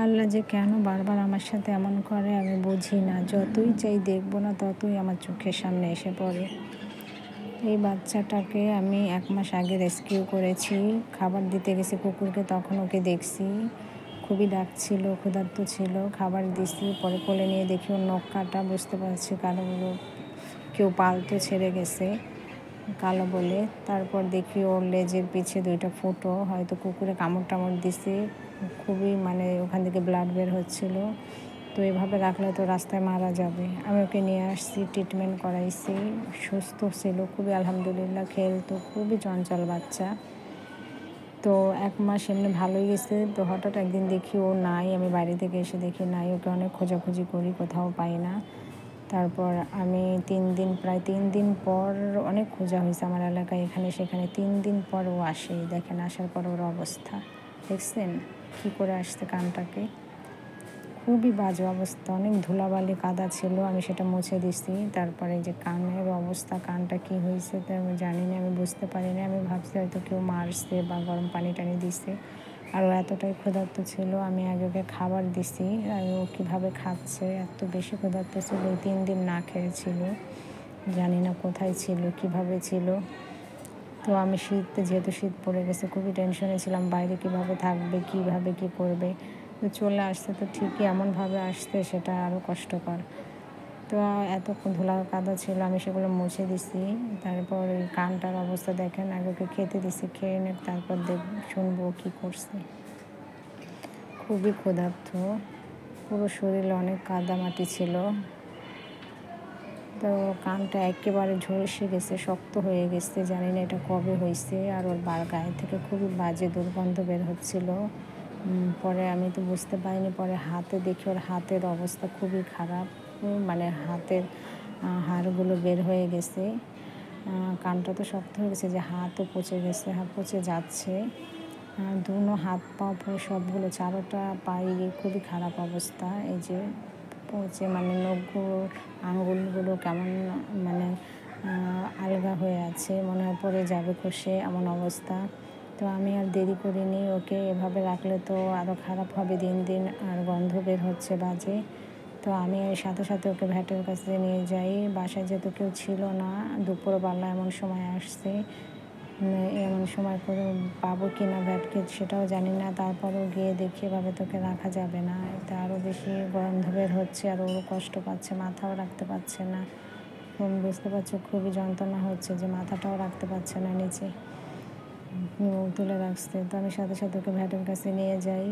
আল্লাহ যে কেন বারবার আমার সাথে এমন করে আমি বুঝি না। যতই চাই দেখব না ততই আমার চোখের সামনে এসে পড়ে। এই বাচ্চাটাকে আমি ১ মাস আগে রেস্কিউ করেছি। খাবার দিতে গেছি কুকুরকে, তখন ওকে দেখছি। খুবই ডাকছিল, ক্ষুধার্ত ছিল। খাবার দিছি। পরে কোলে নিয়ে দেখি ওর নখ কাটা। বুঝতে পারছি কেউ পালতো ছেড়ে গেছে কালো বলে। তারপর দেখি ওর লেজের পিছে ২ টা ফুটো। হয়তো কুকুরে কামড়-টামড় দিছে। খুবই ওখান থেকে ব্লাড বের হচ্ছিল। তো এভাবে রাখলে তো রাস্তায় মারা যাবে। আমি ওকে নিয়ে আসছি, ট্রিটমেন্ট করাইছি। সুস্থ ছিল খুবই, আলহামদুলিল্লাহ। খেলতো, খুবই চঞ্চল বাচ্চা। তো ১ মাস এমনি ভালোই গেছে। তো হঠাৎ একদিন দেখি ও নাই। আমি বাইরে থেকে এসে দেখি নাই। ওকে অনেক খোঁজাখুঁজি করি, কোথাও পাই না। তারপর আমি প্রায় ৩ দিন পর অনেক খোঁজা হয়েছে আমার এলাকায়, এখানে সেখানে। ৩ দিন পর ও আসে। দেখেন, আসার পর ওর অবস্থা দেখছেন কী করে আসছে কানটাকে। খুবই বাজে অবস্থা। অনেক ধুলাবালি কাদা ছিল। আমি সেটা মুছে দিছি। তারপরে যে কানের অবস্থা, কানটা কী হয়েছে তা আমি জানি না, আমি বুঝতে পারিনি। আমি ভাবছি হয়তো কেউ মারছে বা গরম পানি-টানি দিছে। আর ও এতটাই ক্ষুধার্ত ছিল, আমি আগে ওকে খাবার দিছি। আর ও কীভাবে খাচ্ছে, এত বেশি ক্ষুধার্ত ছিল। এই ৩ দিন না খেয়ে ছিল। জানি না কোথায় ছিল, কীভাবে ছিল। তো আমি যেহেতু শীত পড়ে গেছে, খুবই টেনশনে ছিলাম। বাইরে কীভাবে থাকবে, কীভাবে কী করবে। তো চলে আসছে তো ঠিকই, এমনভাবে আসছে সেটা আরও কষ্টকর। তো এতক্ষণ ধুলা কাদা ছিল, আমি সেগুলো মুছে দিছি। তারপর এই কানটার অবস্থা দেখেন। আগে ওকে খেতে দিছি, খেয়ে নে, তারপর শুনবো কী করছে। খুবই ক্ষুধার্ত, পুরো শরীরে অনেক কাদামাটি ছিল। তো কানটা একেবারে ঝলসে গেছে, শক্ত হয়ে গেছে। জানি না এটা কবে হইছে। আর ওর গায়ে থেকে খুবই বাজে দুর্গন্ধ বের হচ্ছিল। পরে আমি তো বুঝতে পারিনি। পরে হাতে দেখি ওর হাতের অবস্থা খুবই খারাপ। হাতের হাড়গুলো বের হয়ে গেছে। কানটা তো শক্ত হয়ে গেছে যে হাতও পচে গেছে, হাত পচে যাচ্ছে। দুনো হাত পা পুরো সবগুলো, 4টা পায়ে খুবই খারাপ অবস্থা। এই যে পচে, নখগুলো, আঙুলগুলো কেমন মানে আলগা হয়ে আছে, মনে হয় পড়ে যাবে খসে, এমন অবস্থা। তো আমি আর দেরি করিনি। ওকে এভাবে রাখলে তো আরও খারাপ হবে দিন দিন। আর গন্ধ বের হচ্ছে বাজে। তো আমি সাথে সাথে ওকে ভ্যাটের কাছে নিয়ে যাই। বাসায় যেহেতু কেউ ছিল না, দুপুরবেলা এমন সময় আসছে। এমন সময় করে পাবো কি না ভ্যাটকে সেটাও জানি না। তারপরেও গিয়ে দেখি এভাবে তোকে রাখা যাবে না। এতে আরও বেশি গন্ধ বের হচ্ছে, আর ওরও কষ্ট পাচ্ছে, মাথাও রাখতে পারছে না। বুঝতে পারছো খুবই যন্ত্রণা হচ্ছে যে মাথাটাও রাখতে পারছে না নিচে, মুখ তুলে রাখছে। তো আমি সাথে সাথে ওকে ভ্যাটের কাছে নিয়ে যাই।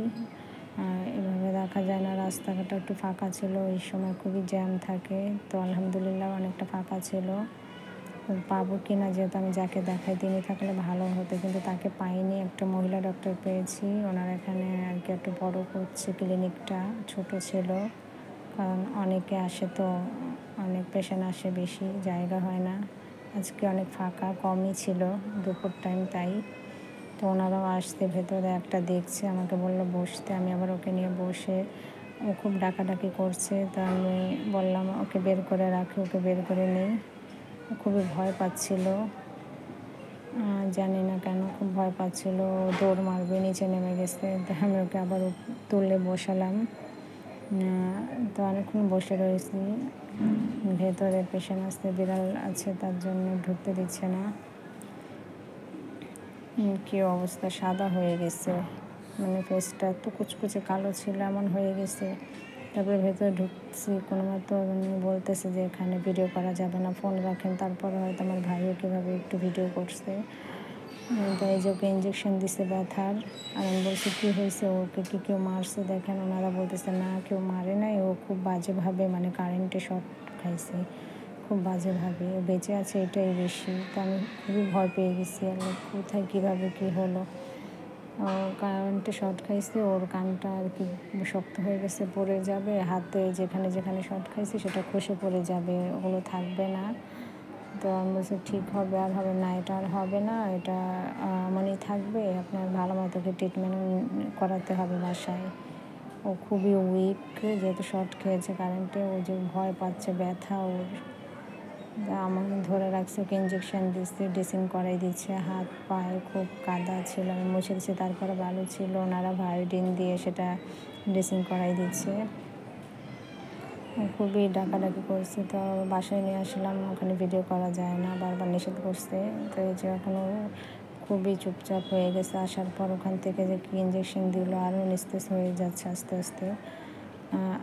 এভাবে রাখা যায় না। রাস্তাঘাটটা একটু ফাঁকা ছিল, এই সময় খুবই জ্যাম থাকে। তো আলহামদুলিল্লাহ অনেকটা ফাঁকা ছিল। পাবো কি না, যেহেতু আমি যাকে দেখাই তিনি থাকলে ভালো হতো, কিন্তু তাকে পাইনি। একটা মহিলা ডক্টর পেয়েছি। ওনার এখানে আর কি একটু বড় করছে ক্লিনিকটা, ছোট ছিল। কারণ অনেকে আসে তো, অনেক পেশেন্ট আসে, বেশি জায়গা হয় না। আজকে অনেক ফাঁকা, কমই ছিল দুপুর টাইম, তাই। তো ওনারাও আসতে, ভেতরে একটা দেখছে, আমাকে বললো বসতে। আমি আবার ওকে নিয়ে বসে, ও খুব ডাকাডাকি করছে। তো আমি বললাম ওকে বের করে রাখি, ওকে বের করে নিই। খুবই ভয় পাচ্ছিল, জানি না কেন খুব ভয় পাচ্ছিল। দৌড় মারবে, নিচে নেমে গেছে। তো আমি ওকে আবার তুলে বসালাম। তো অনেকক্ষণ বসে রয়েছি। ভেতরে পেশেন্ট আসতে, বিড়াল আছে, তার জন্য ঢুকতে দিচ্ছে না। কী অবস্থা, সাদা হয়ে গেছে, ফেসটা এত কুচকুচে কালো ছিল, এমন হয়ে গেছে। তারপরে ভেতরে ঢুকছি, কোনো মতো বলতেছে যে এখানে ভিডিও করা যাবে না, ফোন রাখেন। তারপরে হয়তো আমার ভাইও কীভাবে একটু ভিডিও করছে। তো এই যে ওকে ইঞ্জেকশন দিছে ব্যথার। আর আমি বলছি কী হয়েছে, ওকে কি কেউ মারছে? দেখেন ওনারা বলতেছে না, কেউ মারে নাই, ও খুব বাজেভাবে কারেন্টে শর্ট খাইছে, খুব বাজেভাবে। ও বেঁচে আছে এটাই বেশি। তো আমি খুবই ভয় পেয়ে গেছি। আর কোথায় কীভাবে কী হলো। কারেন্টে শর্ট খাইছে, ওর কানটা আর কি শক্ত হয়ে গেছে, পড়ে যাবে। হাতে যেখানে যেখানে শর্ট খাইছে সেটা খসে পড়ে যাবে, ওগুলো থাকবে না। তো আমি বলছি ঠিক হবে, আর হবে না, এটা আর হবে না, এটা এমনই থাকবে। আপনার ভালো মতো ট্রিটমেন্ট করাতে হবে বাসায়। ও খুবই উইক, যেহেতু শর্ট খেয়েছে কারেন্টে। ও যে ভয় পাচ্ছে, ব্যথা ওর। আমার ধরে রাখছে, ওকে ইঞ্জেকশন দিচ্ছে, ড্রেসিং করাই দিচ্ছে। হাত পায়ে খুব কাদা ছিল, আমি মুছে দিচ্ছি, তারপরে ভালো ছিল। ওনারা ভায়োডিন দিয়ে সেটা ড্রেসিং করাই দিচ্ছে। খুবই ডাকাডাকি করছে, তো বাসায় নিয়ে আসলাম। ওখানে ভিডিও করা যায় না, বারবার নিষেধ করছে। তো এই যে এখনও খুবই চুপচাপ হয়ে গেছে। আসার পর ওখান থেকে যে কি ইঞ্জেকশন দিল, আরও নিস্তেজ হয়ে যাচ্ছে আস্তে আস্তে।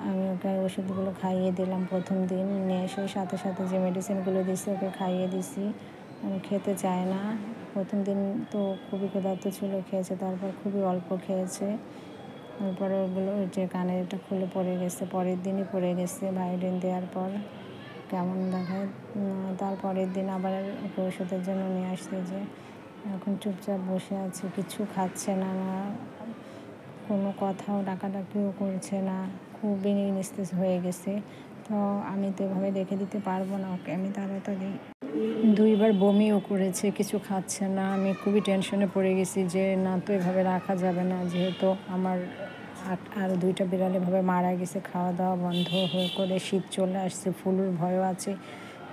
আমি ওকে ওষুধগুলো খাইয়ে দিলাম প্রথম দিন। নিয়ে এসে সাথে সাথে যে মেডিসিনগুলো দিয়েছি ওকে খাইয়ে দিছি। খেতে চায় না। প্রথম দিন তো খুবই ক্ষুধার্ত ছিল, খেয়েছে, তারপর খুবই অল্প খেয়েছে। তারপরে ওগুলো যে কানেরটা খুলে পড়ে গেছে, পরের দিনই পড়ে গেছে ভায়োডিন দেওয়ার পর। কেমন দেখায়। তারপরের দিন আবার ওকে ওষুধের জন্য নিয়ে আসছে, যে এখন চুপচাপ বসে আছে, কিছু খাচ্ছে না, কোনো কথাও ডাকাডাকিও করছে না, খুবই নিস্তেজ হয়ে গেছে। তো আমি তো এভাবে রেখে দিতে পারবো না ওকে। আমি তাড়াতাড়ি 2বার বমিও করেছে, কিছু খাচ্ছে না। আমি খুবই টেনশনে পড়ে গেছি যে না, তো এভাবে রাখা যাবে না, যেহেতু আমার আরও 2টা বিড়াল এভাবে মারা গেছে, খাওয়া দাওয়া বন্ধ হয়ে করে, শীত চলে আসছে, ফ্লুর ভয়ও আছে।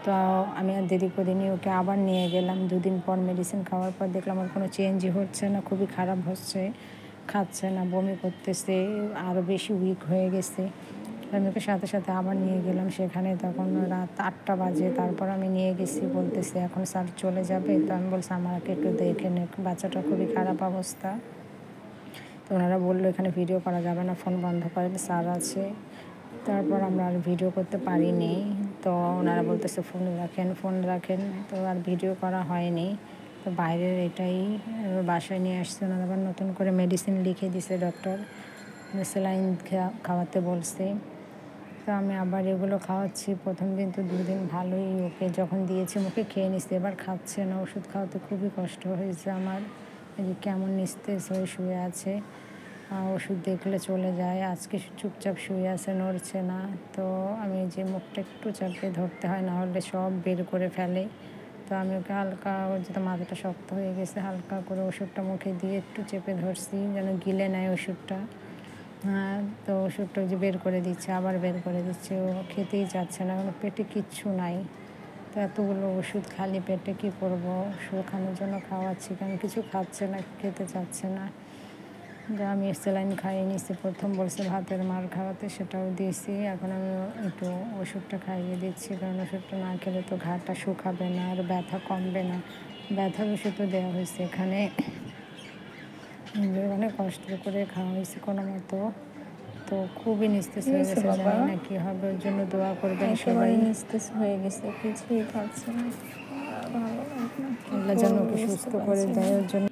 তো আমি আর দেরি করিনি, ওকে আবার নিয়ে গেলাম। 2 দিন পর মেডিসিন খাওয়ার পর দেখলাম আর কোনো চেঞ্জই হচ্ছে না, খুবই খারাপ হচ্ছে, খাচ্ছে না, বমি করতেছে, আরও বেশি উইক হয়ে গেছে। আমি ওকে সাথে সাথে আবার নিয়ে গেলাম সেখানে। তখন রাত 8টা বাজে। তারপর আমি নিয়ে গেছি, বলতেছে এখন স্যার চলে যাবে। তো আমি বলছি আমাকে একটু দেখে নে, বাচ্চাটা খুবই খারাপ অবস্থা। তো ওনারা বললো এখানে ভিডিও করা যাবে না, ফোন বন্ধ করেন, স্যার আছে। তারপর আমরা আর ভিডিও করতে পারিনি। তো ওনারা বলতেছে ফোন রাখেন। তো আর ভিডিও করা হয়নি। তো বাইরের এটাই বাসায় নিয়ে আসছে। ওনারা আবার নতুন করে মেডিসিন লিখে দিছে ডক্টর, স্যালাইন খাওয়াতে বলছে। তো আমি আবার এগুলো খাওয়াচ্ছি। প্রথম দিন তো 2 দিন ভালোই ওকে যখন দিয়েছি মুখে খেয়ে নিচ্ছে, এবার খাচ্ছে না। ওষুধ খাওয়াতে খুবই কষ্ট হয়েছে আমার। এই যে কেমন নিস্তেজ হয়ে শুয়ে আছে, ওষুধ দেখলে চলে যায়। আজকে চুপচাপ শুয়ে আছে, নড়ছে না। তো আমি যে মুখটা একটু চাপিয়ে ধরতে হয়, না হলে সব বের করে ফেলে। তো আমি ওকে হালকা, যেহেতু মাথাটা শক্ত হয়ে গেছে, হালকা করে ওষুধটা মুখে দিয়ে একটু চেপে ধরছি যেন গিলে নেয় ওষুধটা। তো ওষুধটা যে বের করে দিচ্ছে, আবার বের করে দিচ্ছে। ও খেতেই চাচ্ছে না, কারণ পেটে কিচ্ছু নাই। তো এতগুলো ওষুধ খালি পেটে কী করবো? শুকানোর জন্য খাওয়াচ্ছি, কারণ কিছু খাচ্ছে না, খেতে চাচ্ছে না। যা আমি স্যালাইন খাইয়ে নিয়েছি, প্রথম বলছে ভাতের মার খাওয়াতে, সেটাও দিয়েছি। এখন আমি একটু ওষুধটা খাইয়ে দিচ্ছি, কারণ ওষুধটা না খেলে তো ঘাটা শুকাবে না, আর ব্যথা কমবে না। ব্যথার ওষুধও দেওয়া হয়েছে এখানে, অনেক কষ্ট করে খাওয়া হয়েছে কোনো মতো। তো খুবই নিস্তেজ হয়ে গেছে, জানি না কী হবে। ওর জন্য দোয়া করবেন সবাই। নিস্তেজ হয়ে গেছে, কিছুই খাচ্ছে না, ভালো লাগে না, আল্লাহ যেন ওকে সুস্থ করে দেয়। ওর জন্য